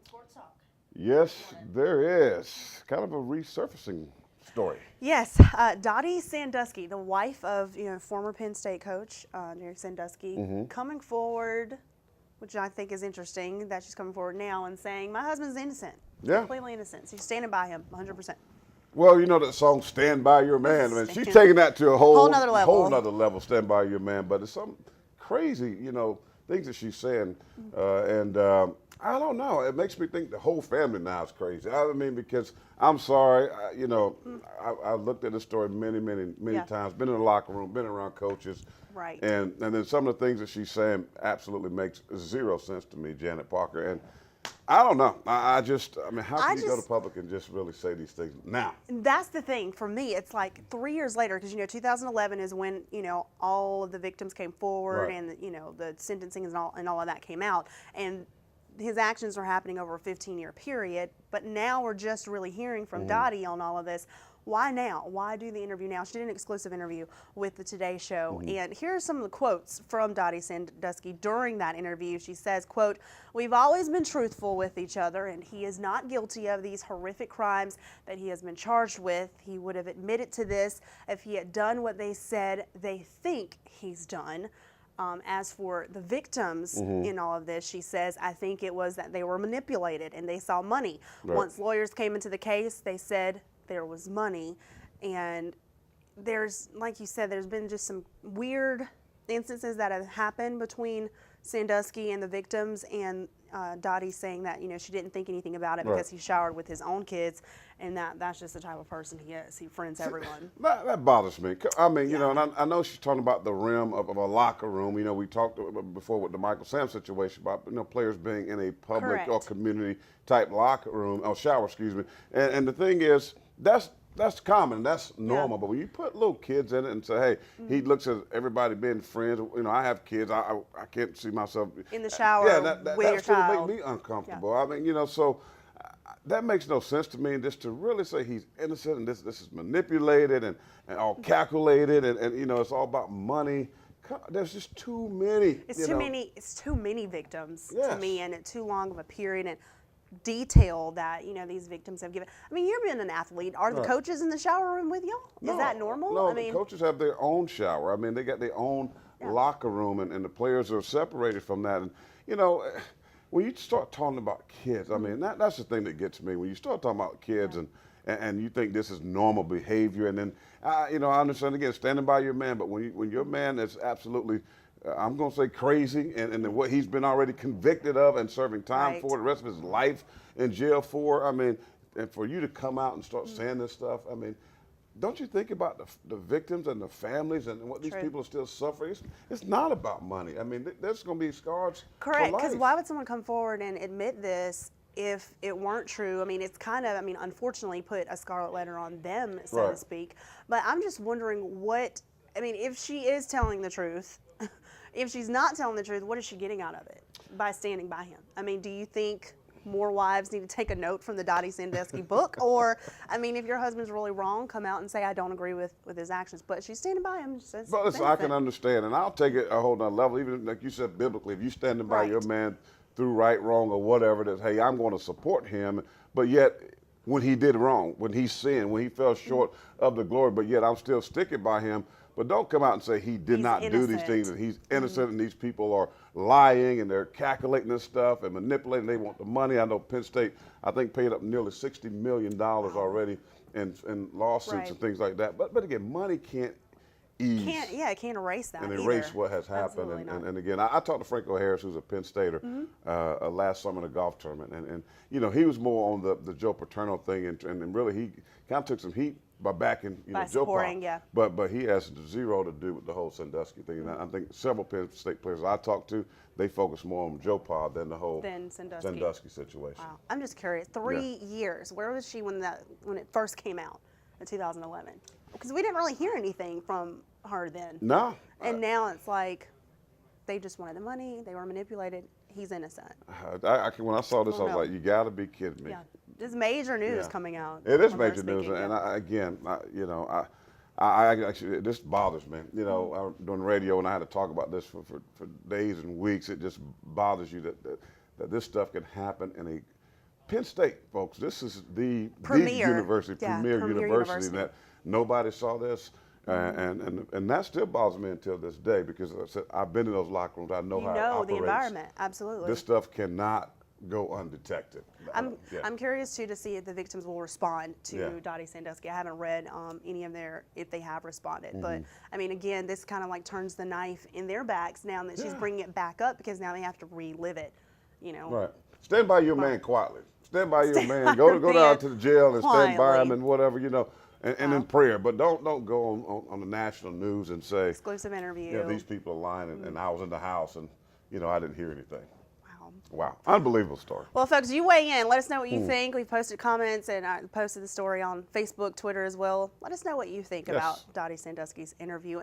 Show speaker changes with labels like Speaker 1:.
Speaker 1: Sports Talk.
Speaker 2: Yes, there is. Kind of a resurfacing story.
Speaker 1: Yes, Dottie Sandusky, the wife of former Penn State coach Dottie Sandusky, coming forward, which I think is interesting that she's coming forward now and saying my husband's innocent,
Speaker 2: Yeah.
Speaker 1: completely innocent. She's standing by him 100%.
Speaker 2: Well, you know that song "Stand by Your Man." I mean, she's
Speaker 1: Stand-
Speaker 2: taking that to a whole
Speaker 1: Whole nother level.
Speaker 2: "Stand by Your Man." But it's some crazy, things that she's saying, and I don't know. It makes me think the whole family now is crazy. I mean, because I'm sorry, I looked at this story many
Speaker 1: Yeah.
Speaker 2: times. Been in the locker room, been around coaches,
Speaker 1: Right.
Speaker 2: and then some of the things that she's saying absolutely makes zero sense to me, Janet Parker. And I don't know. I mean, how can you go to public and just really say these things now?
Speaker 1: That's the thing for me. It's like 3 years later, because 2011 is when all of the victims came forward,
Speaker 2: Right.
Speaker 1: and the sentencing and all of that came out, and his actions were happening over a 15-year period. But now we're just really hearing from Dottie on all of this. Why now? Why do the interview now? She did an exclusive interview with the Today Show. And here are some of the quotes from Dottie Sandusky during that interview. She says, quote, "We've always been truthful with each other, and he is not guilty of these horrific crimes that he has been charged with. He would have admitted to this if he had done what they said they think he's done." As for the victims in all of this, she says, "I think it was that they were manipulated and they saw money.
Speaker 2: Right.
Speaker 1: Once lawyers came into the case, they said there was money." And there's, like you said, there's been just some weird instances that have happened between Sandusky and the victims, and Dottie saying that she didn't think anything about it
Speaker 2: Right.
Speaker 1: because he showered with his own kids, and that's just the type of person he is. He friends everyone.
Speaker 2: That bothers me. I mean, and I know she's talking about the rim of a locker room. We talked before with the Michael Sam situation about players being in a public or
Speaker 1: Correct.
Speaker 2: community type locker room or shower, excuse me. And the thing is, that's common, that's normal. But when you put little kids in it and say, hey, he looks at everybody being friends. I have kids. I can't see myself
Speaker 1: In the shower with your
Speaker 2: that's going to
Speaker 1: child.
Speaker 2: make me uncomfortable. I mean, so. That makes no sense to me, and just to really say he's innocent and this is manipulated and all calculated and it's all about money. There's just too many.
Speaker 1: It's too many victims to
Speaker 2: Yes.
Speaker 1: me, and it's too long of a period and detail that these victims have given. I mean, you're being an athlete. Are the
Speaker 2: Right.
Speaker 1: coaches in the shower room with y'all? Is that normal?
Speaker 2: No,
Speaker 1: I mean,
Speaker 2: the coaches have their own shower. I mean, they got their own locker room, and the players are separated from that. And when you start talking about kids, I mean, that's the thing that gets me. When you start talking about kids and you think this is normal behavior, and then I understand again standing by your man, but when your man is absolutely, I'm going to say crazy, and what he's been already convicted of and serving time
Speaker 1: Right.
Speaker 2: for the rest of his life in jail for, I mean, and for you to come out and start saying this stuff, I mean. Don't you think about the victims and the families and what these
Speaker 1: True.
Speaker 2: people are still suffering? It's not about money. I mean, there's going to be scars.
Speaker 1: correct.
Speaker 2: Because
Speaker 1: Because why would someone come forward and admit this if it weren't true? I mean, it's kind of, unfortunately, put a scarlet letter on them, so to
Speaker 2: Right.
Speaker 1: speak. But I'm just wondering if she is telling the truth, if she's not telling the truth, what is she getting out of it by standing by him? I mean, do you think more wives need to take a note from the Dottie Sandusky book? Or, if your husband's really wrong, come out and say, I don't agree with his actions. But she's standing by him. Says,
Speaker 2: But listen, I can understand, and I'll take it a whole nother level. Even like you said, biblically, if you're standing by
Speaker 1: Right.
Speaker 2: your man through right, wrong, or whatever, that hey, I'm going to support him. But yet, when he did wrong, when he sinned, when he fell short of the glory, but yet I'm still sticking by him. But don't come out and say he did
Speaker 1: He's
Speaker 2: not do these
Speaker 1: innocent.
Speaker 2: things and he's innocent and these people are lying and they're calculating this stuff and manipulating. They want the money. I know Penn State, I think, paid up nearly $60 million already in lawsuits
Speaker 1: Right.
Speaker 2: and things like that. But again, money can't ease
Speaker 1: it can't erase that
Speaker 2: and
Speaker 1: either.
Speaker 2: erase what has happened.
Speaker 1: Absolutely not.
Speaker 2: And again, I talked to Franco Harris, who's a Penn Stater, last summer in a golf tournament. And he was more on the Joe Paterno thing. And really, he kind of took some heat by backing
Speaker 1: By
Speaker 2: Joe
Speaker 1: supporting,
Speaker 2: Pa.
Speaker 1: yeah.
Speaker 2: But he has zero to do with the whole Sandusky thing. And I think several Penn State players I talked to, they focus more on Joe Pa than the whole
Speaker 1: Than Sandusky.
Speaker 2: Sandusky situation.
Speaker 1: Wow. I'm just curious. 3 years. Where was she when it first came out in 2011? Because we didn't really hear anything from her then.
Speaker 2: No.
Speaker 1: And now it's like they just wanted the money. They were manipulated. He's innocent.
Speaker 2: When I saw this, I was
Speaker 1: no.
Speaker 2: like, you got to be kidding me.
Speaker 1: Yeah. This major news
Speaker 2: Yeah.
Speaker 1: coming out.
Speaker 2: It is
Speaker 1: of her
Speaker 2: major news,
Speaker 1: speaking,
Speaker 2: and
Speaker 1: yeah.
Speaker 2: I actually, this bothers me. I'm doing radio, and I had to talk about this for days and weeks. It just bothers you that this stuff can happen in Penn State, folks, this is the
Speaker 1: Premier.
Speaker 2: university,
Speaker 1: Yeah,
Speaker 2: premier
Speaker 1: premier
Speaker 2: university
Speaker 1: university.
Speaker 2: that nobody saw this. And that still bothers me until this day because I said, I've been in those locker rooms. I know
Speaker 1: You
Speaker 2: how it
Speaker 1: know
Speaker 2: operates.
Speaker 1: the environment, absolutely.
Speaker 2: This stuff cannot go undetected. Yeah.
Speaker 1: I'm curious too to see if the victims will respond to
Speaker 2: Yeah.
Speaker 1: Dottie Sandusky. I haven't read any of if they have responded.
Speaker 2: Mm-hmm.
Speaker 1: But I mean, again, this kind of like turns the knife in their backs now that she's bringing it back up because now they have to relive it. You know.
Speaker 2: Right. Stand by your man quietly. Stand by your
Speaker 1: Stand
Speaker 2: man.
Speaker 1: by
Speaker 2: Go
Speaker 1: your
Speaker 2: down
Speaker 1: man
Speaker 2: to the jail and stand by him
Speaker 1: quietly.
Speaker 2: and whatever, you know, and in prayer. But don't go on the national news and say,
Speaker 1: Exclusive interview.
Speaker 2: yeah, these people are lying and I was in the house and, you know, I didn't hear anything.
Speaker 1: Wow.
Speaker 2: Wow. Unbelievable story.
Speaker 1: Well, folks, you weigh in. Let us know what you
Speaker 2: Hmm.
Speaker 1: think. We've posted comments and I posted the story on Facebook, Twitter as well. Let us know what you think
Speaker 2: Yes.
Speaker 1: about Dottie Sandusky's interview.